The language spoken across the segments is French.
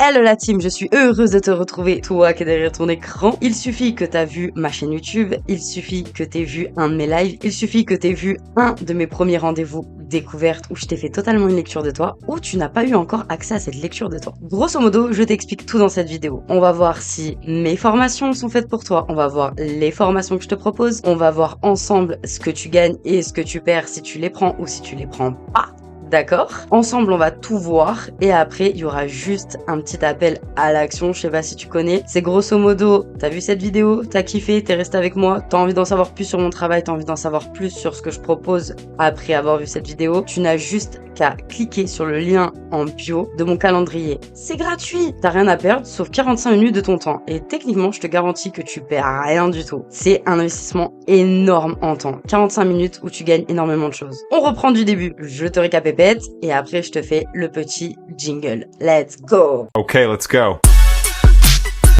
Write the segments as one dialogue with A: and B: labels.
A: Hello la team, je suis heureuse de te retrouver, toi qui es derrière ton écran. Il suffit que t'as vu ma chaîne YouTube, il suffit que t'aies vu un de mes lives, il suffit que t'aies vu un de mes premiers rendez-vous découverte où je t'ai fait totalement une lecture de toi, ou tu n'as pas eu encore accès à cette lecture de toi. Grosso modo, je t'explique tout dans cette vidéo. On va voir si mes formations sont faites pour toi, on va voir les formations que je te propose, on va voir ensemble ce que tu gagnes et ce que tu perds si tu les prends ou si tu les prends pas. D'accord? Ensemble, on va tout voir et après, il y aura juste un petit appel à l'action. Je sais pas si tu connais. C'est grosso modo, t'as vu cette vidéo, t'as kiffé, t'es resté avec moi, t'as envie d'en savoir plus sur mon travail, t'as envie d'en savoir plus sur ce que je propose après avoir vu cette vidéo. Tu n'as juste qu'à cliquer sur le lien en bio de mon calendrier. C'est gratuit! T'as rien à perdre sauf 45 minutes de ton temps. Et techniquement, je te garantis que tu perds rien du tout. C'est un investissement énorme en temps. 45 minutes où tu gagnes énormément de choses. On reprend du début. Je te récapépète. Et après, je te fais le petit jingle. Let's go!
B: Ok, let's go.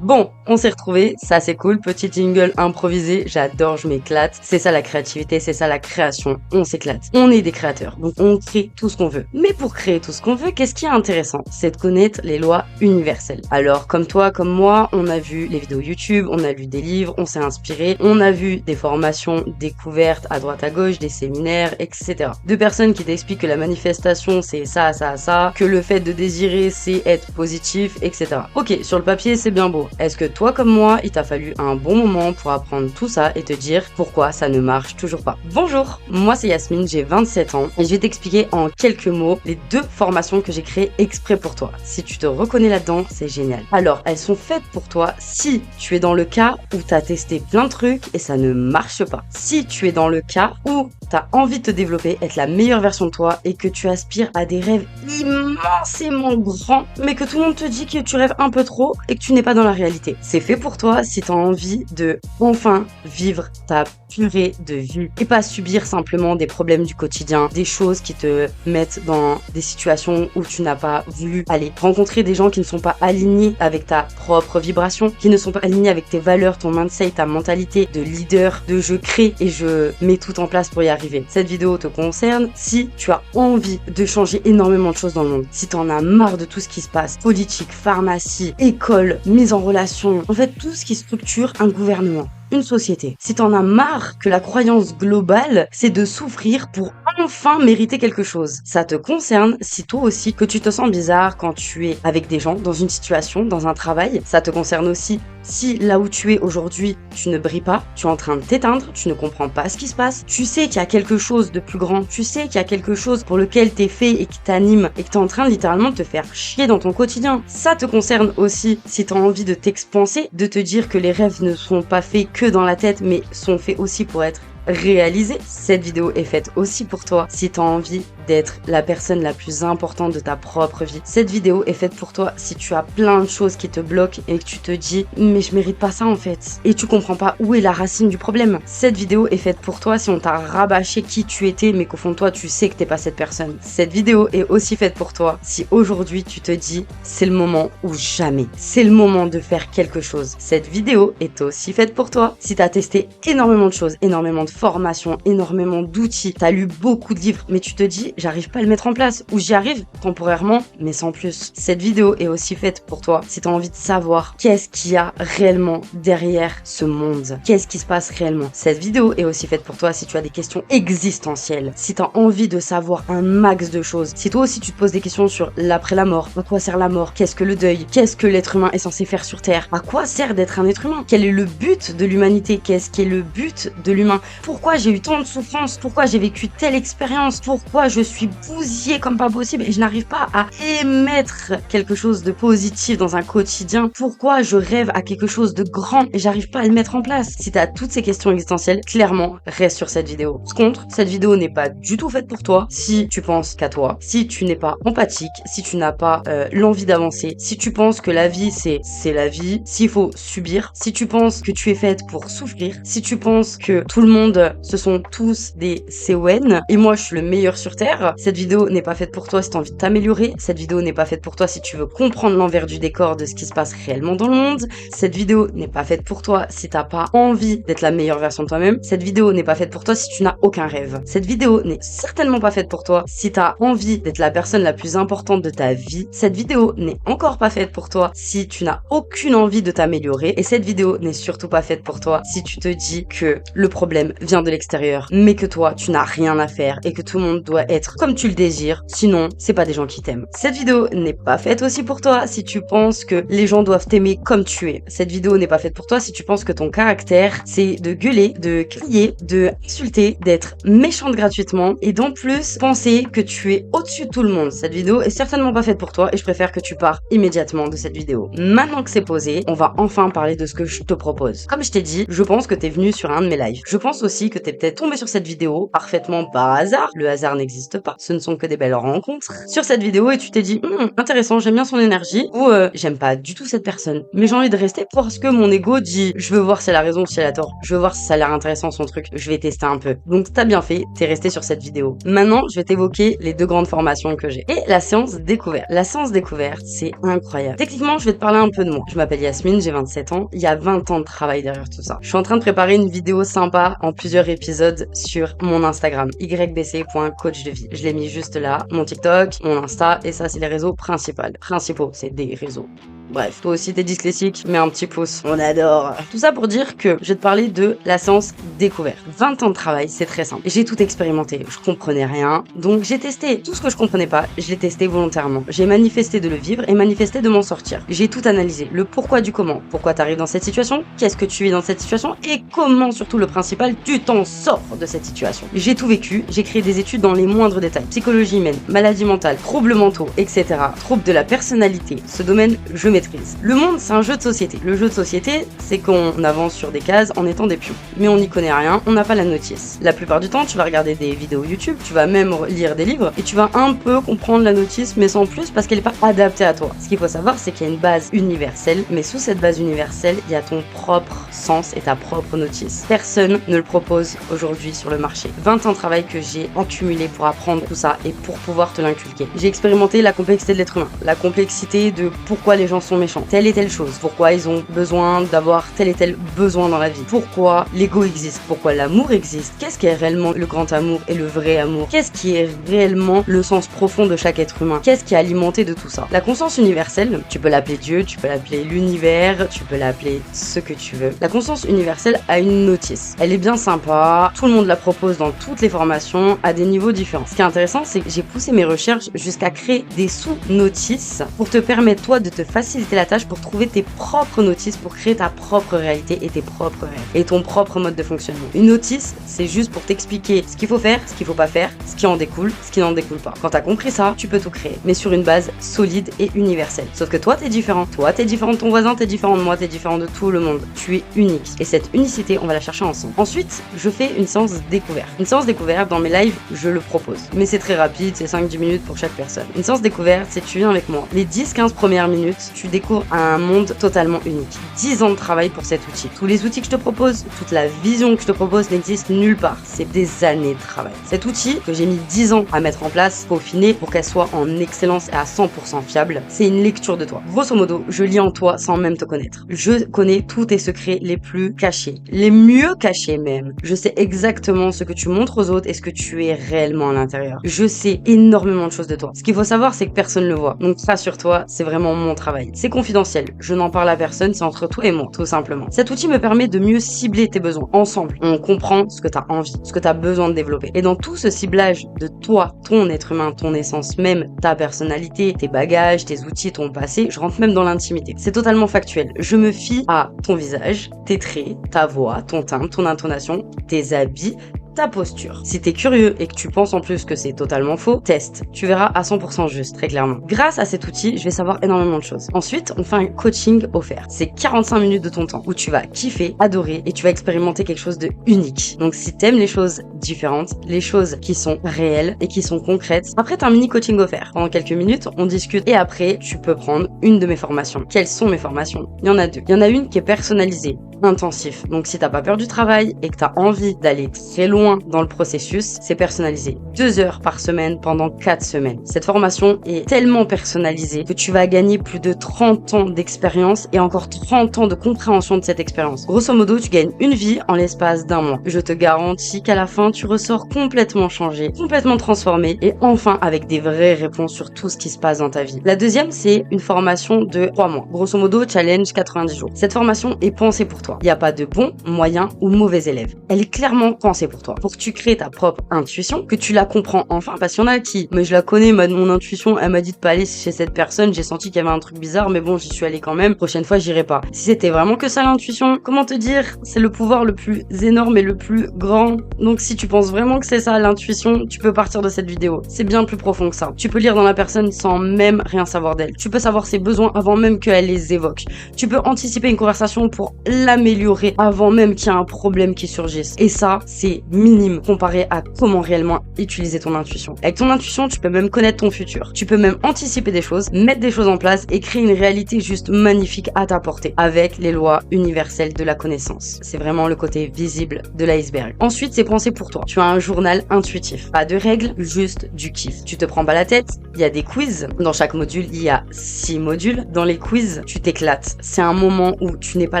A: Bon, on s'est retrouvés, ça c'est cool, petit jingle improvisé, j'adore, je m'éclate. C'est ça la créativité, c'est ça la création, on s'éclate. On est des créateurs, donc on crée tout ce qu'on veut. Mais pour créer tout ce qu'on veut, qu'est-ce qui est intéressant? C'est de connaître les lois universelles. Alors, comme toi, comme moi, on a vu les vidéos YouTube, on a lu des livres, on s'est inspiré, on a vu des formations découvertes à droite à gauche, des séminaires, etc. De personnes qui t'expliquent que la manifestation c'est ça, ça, ça, que le fait de désirer c'est être positif, etc. Ok, sur le papier c'est bien beau. Est-ce que toi comme moi, il t'a fallu un bon moment pour apprendre tout ça et te dire pourquoi ça ne marche toujours pas? Bonjour, moi c'est Yasmine, j'ai 27 ans et je vais t'expliquer en quelques mots les 2 formations que j'ai créées exprès pour toi. Si tu te reconnais là-dedans, c'est génial. Alors, elles sont faites pour toi si tu es dans le cas où t'as testé plein de trucs et ça ne marche pas. Si tu es dans le cas où t'as envie de te développer, être la meilleure version de toi et que tu aspires à des rêves immensément grands, mais que tout le monde te dit que tu rêves un peu trop et que tu n'es pas dans la réalité. C'est fait pour toi si t'as envie de enfin vivre ta purée de vie et pas subir simplement des problèmes du quotidien, des choses qui te mettent dans des situations où tu n'as pas voulu aller. Rencontrer des gens qui ne sont pas alignés avec ta propre vibration, qui ne sont pas alignés avec tes valeurs, ton mindset, ta mentalité de leader, de je crée et je mets tout en place pour y arriver. Cette vidéo te concerne si tu as envie de changer énormément de choses dans le monde, si t'en as marre de tout ce qui se passe, politique, pharmacie, école, mise en relation, en fait tout ce qui structure un gouvernement, une société. Si t'en as marre que la croyance globale, c'est de souffrir pour enfin mériter quelque chose. Ça te concerne si toi aussi que tu te sens bizarre quand tu es avec des gens, dans une situation, dans un travail. Ça te concerne aussi si là où tu es aujourd'hui, tu ne brilles pas, tu es en train de t'éteindre, tu ne comprends pas ce qui se passe. Tu sais qu'il y a quelque chose de plus grand, tu sais qu'il y a quelque chose pour lequel t'es fait et qui t'anime et que t'es en train littéralement de te faire chier dans ton quotidien. Ça te concerne aussi si t'as envie de t'expanser, de te dire que les rêves ne sont pas faits que dans la tête, mais sont faits aussi pour être réalisés. Cette vidéo est faite aussi pour toi si tu as envie d'être la personne la plus importante de ta propre vie. Cette vidéo est faite pour toi si tu as plein de choses qui te bloquent et que tu te dis mais je mérite pas ça en fait et tu comprends pas où est la racine du problème. Cette vidéo est faite pour toi si on t'a rabâché qui tu étais mais qu'au fond de toi tu sais que t'es pas cette personne. Cette vidéo est aussi faite pour toi si aujourd'hui tu te dis c'est le moment ou jamais. C'est le moment de faire quelque chose. Cette vidéo est aussi faite pour toi si t'as testé énormément de choses, énormément de formations, énormément d'outils, t'as lu beaucoup de livres mais tu te dis j'arrive pas à le mettre en place ou j'y arrive temporairement mais sans plus. Cette vidéo est aussi faite pour toi si t'as envie de savoir qu'est-ce qu'il y a réellement derrière ce monde, qu'est-ce qui se passe réellement. Cette vidéo est aussi faite pour toi si tu as des questions existentielles, si t'as envie de savoir un max de choses, si toi aussi tu te poses des questions sur l'après la mort, à quoi sert la mort, qu'est-ce que le deuil, qu'est-ce que l'être humain est censé faire sur terre, à quoi sert d'être un être humain, quel est le but de l'humanité, qu'est-ce qui est le but de l'humain, pourquoi j'ai eu tant de souffrances, pourquoi j'ai vécu telle expérience, pourquoi je suis bousillée comme pas possible et je n'arrive pas à émettre quelque chose de positif dans un quotidien, pourquoi je rêve à quelque chose de grand et j'arrive pas à le mettre en place. Si t'as toutes ces questions existentielles, clairement, reste sur cette vidéo. Par contre, cette vidéo n'est pas du tout faite pour toi si tu penses qu'à toi, si tu n'es pas empathique, si tu n'as pas l'envie d'avancer, si tu penses que la vie c'est la vie, s'il faut subir, si tu penses que tu es faite pour souffrir, si tu penses que tout le monde ce sont tous des CON et moi je suis le meilleur sur terre, faire. Cette vidéo n'est pas faite pour toi si t'as envie de t'améliorer. Cette vidéo n'est pas faite pour toi si tu veux comprendre l'envers du décor de ce qui se passe réellement dans le monde. Cette vidéo n'est pas faite pour toi si t'as pas envie d'être la meilleure version de toi-même. Cette vidéo n'est pas faite pour toi si tu n'as aucun rêve. Cette vidéo n'est certainement pas faite pour toi si t'as envie d'être la personne la plus importante de ta vie. Cette vidéo n'est encore pas faite pour toi si tu n'as aucune envie de t'améliorer. Et cette vidéo n'est surtout pas faite pour toi si tu te dis que le problème vient de l'extérieur, mais que toi, tu n'as rien à faire et que tout le monde doit être comme tu le désires. Sinon, c'est pas des gens qui t'aiment. Cette vidéo n'est pas faite aussi pour toi si tu penses que les gens doivent t'aimer comme tu es. Cette vidéo n'est pas faite pour toi si tu penses que ton caractère, c'est de gueuler, de crier, de insulter, d'être méchante gratuitement et d'en plus penser que tu es au-dessus de tout le monde. Cette vidéo est certainement pas faite pour toi et je préfère que tu pars immédiatement de cette vidéo. Maintenant que c'est posé, on va enfin parler de ce que je te propose. Comme je t'ai dit, je pense que t'es venu sur un de mes lives. Je pense aussi que t'es peut-être tombé sur cette vidéo parfaitement par hasard. Le hasard n'existe pas. Ce ne sont que des belles rencontres. Sur cette vidéo et tu t'es dit, intéressant, j'aime bien son énergie ou j'aime pas du tout cette personne. Mais j'ai envie de rester parce que mon ego dit, je veux voir si elle a raison ou si elle a tort. Je veux voir si ça a l'air intéressant son truc. Je vais tester un peu. Donc t'as bien fait, t'es resté sur cette vidéo. Maintenant, je vais t'évoquer les deux grandes formations que j'ai. Et la séance découverte. La séance découverte, c'est incroyable. Techniquement, je vais te parler un peu de moi. Je m'appelle Yasmine, j'ai 27 ans. Il y a 20 ans de travail derrière tout ça. Je suis en train de préparer une vidéo sympa en plusieurs épisodes sur mon Instagram, ybc.coach de vie. Je l'ai mis juste là, mon TikTok, mon Insta, et ça, c'est les réseaux principaux, c'est des réseaux. Bref, toi aussi t'es dyslexique, mets un petit pouce, on adore. Tout ça pour dire que je vais te parler de la séance découverte. 20 ans de travail, c'est très simple. J'ai tout expérimenté, je comprenais rien, donc j'ai testé tout ce que je comprenais pas, je l'ai testé volontairement. J'ai manifesté de le vivre et manifesté de m'en sortir. J'ai tout analysé, le pourquoi du comment. Pourquoi t'arrives dans cette situation, qu'est-ce que tu vis dans cette situation et comment, surtout le principal, tu t'en sors de cette situation. J'ai tout vécu, j'ai créé des études dans les moindres détails. Psychologie humaine, maladie mentale, troubles mentaux, etc. Troubles de la personnalité. Ce domaine, je maîtrise. Le monde, c'est un jeu de société. Le jeu de société, c'est qu'on avance sur des cases en étant des pions. Mais on n'y connaît rien, on n'a pas la notice. La plupart du temps, tu vas regarder des vidéos YouTube, tu vas même lire des livres et tu vas un peu comprendre la notice, mais sans plus parce qu'elle n'est pas adaptée à toi. Ce qu'il faut savoir, c'est qu'il y a une base universelle, mais sous cette base universelle, il y a ton propre sens et ta propre notice. Personne ne le propose aujourd'hui sur le marché. 20 ans de travail que j'ai accumulé pour apprendre tout ça et pour pouvoir te l'inculquer. J'ai expérimenté la complexité de l'être humain, la complexité de pourquoi les gens sont méchants, telle et telle chose, pourquoi ils ont besoin d'avoir tel et tel besoin dans la vie, pourquoi l'ego existe, pourquoi l'amour existe, qu'est-ce qui est réellement le grand amour et le vrai amour, qu'est-ce qui est réellement le sens profond de chaque être humain, qu'est-ce qui est alimenté de tout ça. La conscience universelle, tu peux l'appeler Dieu, tu peux l'appeler l'univers, tu peux l'appeler ce que tu veux. La conscience universelle a une notice. Elle est bien sympa, tout le monde la propose dans toutes les formations à des niveaux différents. Ce qui est intéressant, c'est que j'ai poussé mes recherches jusqu'à créer des sous-notices pour te permettre toi de te faciliter la tâche pour trouver tes propres notices pour créer ta propre réalité et tes propres rêves et ton propre mode de fonctionnement. Une notice, c'est juste pour t'expliquer ce qu'il faut faire, ce qu'il faut pas faire, ce qui en découle, ce qui n'en découle pas. Quand t'as compris ça, tu peux tout créer, mais sur une base solide et universelle. Sauf que toi, t'es différent. Toi, t'es différent de ton voisin, t'es différent de moi, t'es différent de tout le monde. Tu es unique. Et cette unicité, on va la chercher ensemble. Ensuite, je fais une séance découverte. Une séance découverte, dans mes lives, je le propose. Mais c'est très rapide, c'est 5-10 minutes pour chaque personne. Une séance découverte, c'est tu viens avec moi. Les 10-15 premières minutes, tu découvres un monde totalement unique. 10 ans de travail pour cet outil. Tous les outils que je te propose, toute la vision que je te propose n'existe nulle part. C'est des années de travail. Cet outil que j'ai mis 10 ans à mettre en place, peaufiner pour qu'elle soit en excellence et à 100% fiable, c'est une lecture de toi. Grosso modo, je lis en toi sans même te connaître. Je connais tous tes secrets les plus cachés, les mieux cachés même. Je sais exactement ce que tu montres aux autres et ce que tu es réellement à l'intérieur. Je sais énormément de choses de toi. Ce qu'il faut savoir, c'est que personne ne le voit. Donc rassure-toi, c'est vraiment mon travail. C'est confidentiel. Je n'en parle à personne, c'est entre toi et moi, tout simplement. Cet outil me permet de mieux cibler tes besoins. Ensemble, on comprend ce que tu as envie, ce que tu as besoin de développer. Et dans tout ce ciblage de toi, ton être humain, ton essence même, ta personnalité, tes bagages, tes outils, ton passé, je rentre même dans l'intimité. C'est totalement factuel. Je me fie à ton visage, tes traits, ta voix, ton timbre, ton intonation, tes habits, ta posture. Si t'es curieux et que tu penses en plus que c'est totalement faux, teste. Tu verras à 100% juste, très clairement. Grâce à cet outil, je vais savoir énormément de choses. Ensuite, on fait un coaching offert. C'est 45 minutes de ton temps où tu vas kiffer, adorer et tu vas expérimenter quelque chose de unique. Donc si t'aimes les choses différentes, les choses qui sont réelles et qui sont concrètes, après t'as un mini coaching offert. Pendant quelques minutes, on discute et après, tu peux prendre une de mes formations. Quelles sont mes formations? Il y en a deux. Il y en a une qui est personnalisée intensif. Donc si t'as pas peur du travail et que t'as envie d'aller très loin dans le processus, c'est personnalisé. 2 heures par semaine pendant 4 semaines. Cette formation est tellement personnalisée que tu vas gagner plus de 30 ans d'expérience et encore 30 ans de compréhension de cette expérience. Grosso modo, tu gagnes une vie en l'espace d'1 mois. Je te garantis qu'à la fin, tu ressors complètement changé, complètement transformé et enfin avec des vraies réponses sur tout ce qui se passe dans ta vie. La deuxième, c'est une formation de 3 mois. Grosso modo, challenge 90 jours. Cette formation est pensée pour toi. Il n'y a pas de bon, moyen ou mauvais élève. Elle est clairement pensée pour toi. Pour que tu crées ta propre intuition, que tu la comprends enfin. Parce qu'il y en a qui, mais je la connais, mon intuition, elle m'a dit de pas aller chez cette personne, j'ai senti qu'il y avait un truc bizarre, mais bon, j'y suis allée quand même. Prochaine fois, j'irai pas. Si c'était vraiment que ça l'intuition, comment te dire, c'est le pouvoir le plus énorme et le plus grand. Donc si tu penses vraiment que c'est ça l'intuition, tu peux partir de cette vidéo. C'est bien plus profond que ça. Tu peux lire dans la personne sans même rien savoir d'elle. Tu peux savoir ses besoins avant même qu'elle les évoque. Tu peux anticiper une conversation pour l'améliorer avant même qu'il y ait un problème qui surgisse. Et ça, c'est minime comparé à comment réellement utiliser ton intuition. Avec ton intuition, tu peux même connaître ton futur. Tu peux même anticiper des choses, mettre des choses en place et créer une réalité juste magnifique à ta portée avec les lois universelles de la connaissance. C'est vraiment le côté visible de l'iceberg. Ensuite, c'est pensé pour toi. Tu as un journal intuitif. Pas de règles, juste du kiff. Tu te prends pas la tête. Il y a des quiz. Dans chaque module, il y a 6 modules. Dans les quiz, tu t'éclates. C'est un moment où tu n'es pas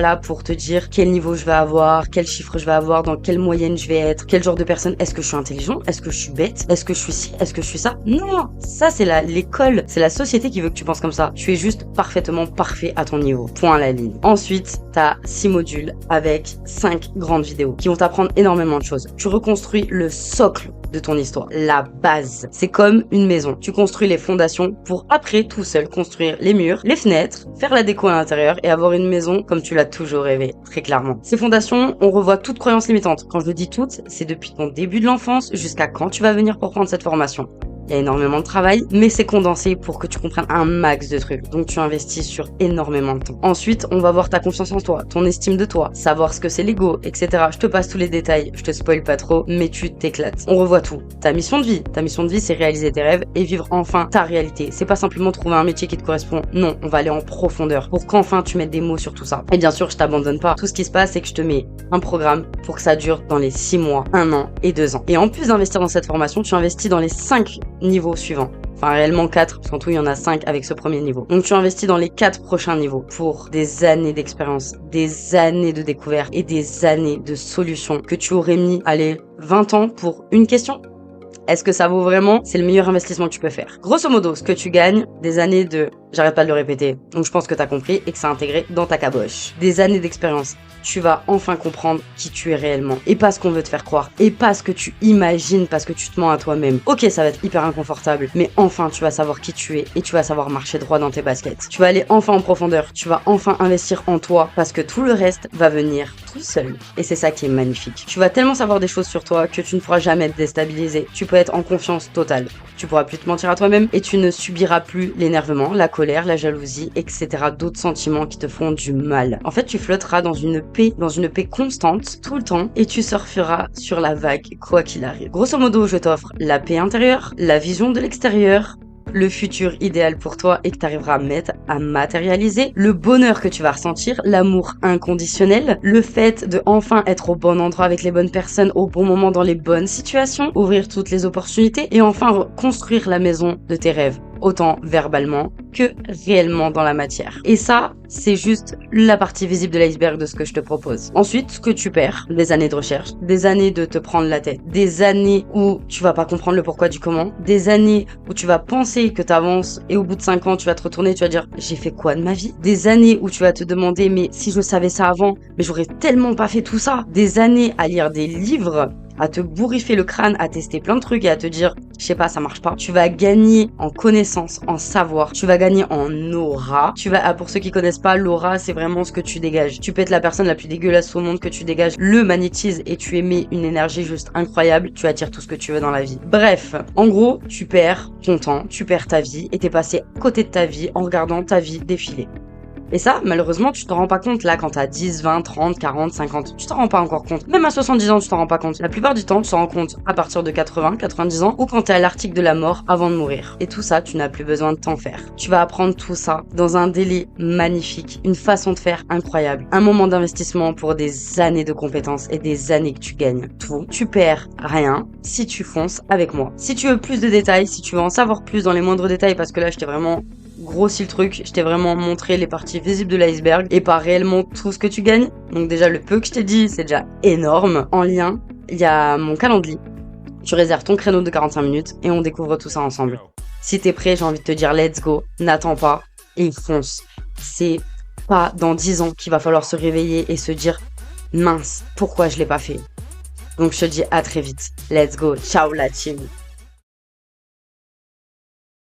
A: là pour te dire quel niveau je vais avoir, quel chiffre je vais avoir, dans quelle moyenne je vais être, quel genre de personne. Est-ce que je suis intelligent? Est-ce que je suis bête? Est-ce que je suis ci? Est-ce que je suis ça? Non! Ça, c'est l'école. C'est la société qui veut que tu penses comme ça. Tu es juste parfaitement parfait à ton niveau. Point à la ligne. Ensuite, t'as 6 modules avec 5 grandes vidéos qui vont t'apprendre énormément de choses. Tu reconstruis le socle de ton histoire, la base. C'est comme une maison. Tu construis les fondations pour après tout seul construire les murs, les fenêtres, faire la déco à l'intérieur et avoir une maison comme tu l'as toujours rêvé, très clairement. Ces fondations, on revoit toute croyance limitante. Quand je le dis toutes, c'est depuis ton début de l'enfance jusqu'à quand tu vas venir pour prendre cette formation. Il y a énormément de travail, mais c'est condensé pour que tu comprennes un max de trucs. Donc tu investis sur énormément de temps. Ensuite, on va voir ta confiance en toi, ton estime de toi, savoir ce que c'est l'ego, etc. Je te passe tous les détails, je te spoil pas trop, mais tu t'éclates. On revoit tout. Ta mission de vie. Ta mission de vie, c'est réaliser tes rêves et vivre enfin ta réalité. C'est pas simplement trouver un métier qui te correspond. Non, on va aller en profondeur pour qu'enfin tu mettes des mots sur tout ça. Et bien sûr, je t'abandonne pas. Tout ce qui se passe, c'est que je te mets un programme pour que ça dure dans les 6 mois, 1 an et 2 ans. Et en plus d'investir dans cette formation, tu investis dans les 5 niveaux suivants. Enfin, réellement 4, parce qu'en tout, il y en a 5 avec ce premier niveau. Donc, tu investis dans les 4 prochains niveaux pour des années d'expérience, des années de découverte et des années de solutions que tu aurais mis, allez, 20 ans pour une question. Est-ce que ça vaut vraiment? C'est le meilleur investissement que tu peux faire. Grosso modo, ce que tu gagnes, des années de... J'arrête pas de le répéter. Donc je pense que t'as compris et que c'est intégré dans ta caboche. Des années d'expérience. Tu vas enfin comprendre qui tu es réellement. Et pas ce qu'on veut te faire croire. Et pas ce que tu imagines parce que tu te mens à toi-même. Ok, ça va être hyper inconfortable. Mais enfin, tu vas savoir qui tu es. Et tu vas savoir marcher droit dans tes baskets. Tu vas aller enfin en profondeur. Tu vas enfin investir en toi. Parce que tout le reste va venir tout seul. Et c'est ça qui est magnifique. Tu vas tellement savoir des choses sur toi que tu ne pourras jamais te déstabiliser. Tu peux être en confiance totale. Tu pourras plus te mentir à toi-même. Et tu ne subiras plus l'énervement, la colère, la jalousie, etc. D'autres sentiments qui te font du mal. En fait, tu flotteras dans une paix constante, tout le temps, et tu surferas sur la vague, quoi qu'il arrive. Grosso modo, je t'offre la paix intérieure, la vision de l'extérieur, le futur idéal pour toi et que tu arriveras à matérialiser, le bonheur que tu vas ressentir, l'amour inconditionnel, le fait de enfin être au bon endroit avec les bonnes personnes au bon moment dans les bonnes situations, ouvrir toutes les opportunités et enfin construire la maison de tes rêves, autant verbalement que réellement dans la matière. Et ça, c'est juste la partie visible de l'iceberg de ce que je te propose. Ensuite, ce que tu perds, des années de recherche, des années de te prendre la tête, des années où tu vas pas comprendre le pourquoi du comment, des années où tu vas penser que t'avances et au bout de 5 ans, tu vas te retourner et tu vas dire j'ai fait quoi de ma vie? Des années où tu vas te demander mais si je savais ça avant, mais j'aurais tellement pas fait tout ça. Des années à lire des livres, à te bourrifer le crâne, à tester plein de trucs et à te dire, je sais pas, ça marche pas. Tu vas gagner en connaissance, en savoir. Tu vas gagner en aura. Pour ceux qui connaissent pas, l'aura, c'est vraiment ce que tu dégages. Tu peux être la personne la plus dégueulasse au monde que tu dégages, le magnétise et tu émets une énergie juste incroyable. Tu attires tout ce que tu veux dans la vie. Bref, en gros, tu perds ton temps, tu perds ta vie et t'es passé à côté de ta vie en regardant ta vie défiler. Et ça, malheureusement, tu t'en rends pas compte là quand t'as 10, 20, 30, 40, 50. Tu t'en rends pas encore compte. Même à 70 ans, tu t'en rends pas compte. La plupart du temps, tu t'en rends compte à partir de 80, 90 ans ou quand t'es à l'article de la mort avant de mourir. Et tout ça, tu n'as plus besoin de t'en faire. Tu vas apprendre tout ça dans un délai magnifique, une façon de faire incroyable, un moment d'investissement pour des années de compétences et des années que tu gagnes. Tout, tu perds rien si tu fonces avec moi. Si tu veux plus de détails, si tu veux en savoir plus dans les moindres détails, parce que là, je t'ai vraiment grossi le truc, je t'ai vraiment montré les parties visibles de l'iceberg et pas réellement tout ce que tu gagnes. Donc déjà le peu que je t'ai dit, c'est déjà énorme. En lien, il y a mon calendrier. Tu réserves ton créneau de 45 minutes et on découvre tout ça ensemble. Si t'es prêt, j'ai envie de te dire let's go, n'attends pas et fonce. C'est pas dans 10 ans qu'il va falloir se réveiller et se dire mince, pourquoi je l'ai pas fait. Donc je te dis à très vite. Let's go, ciao la team.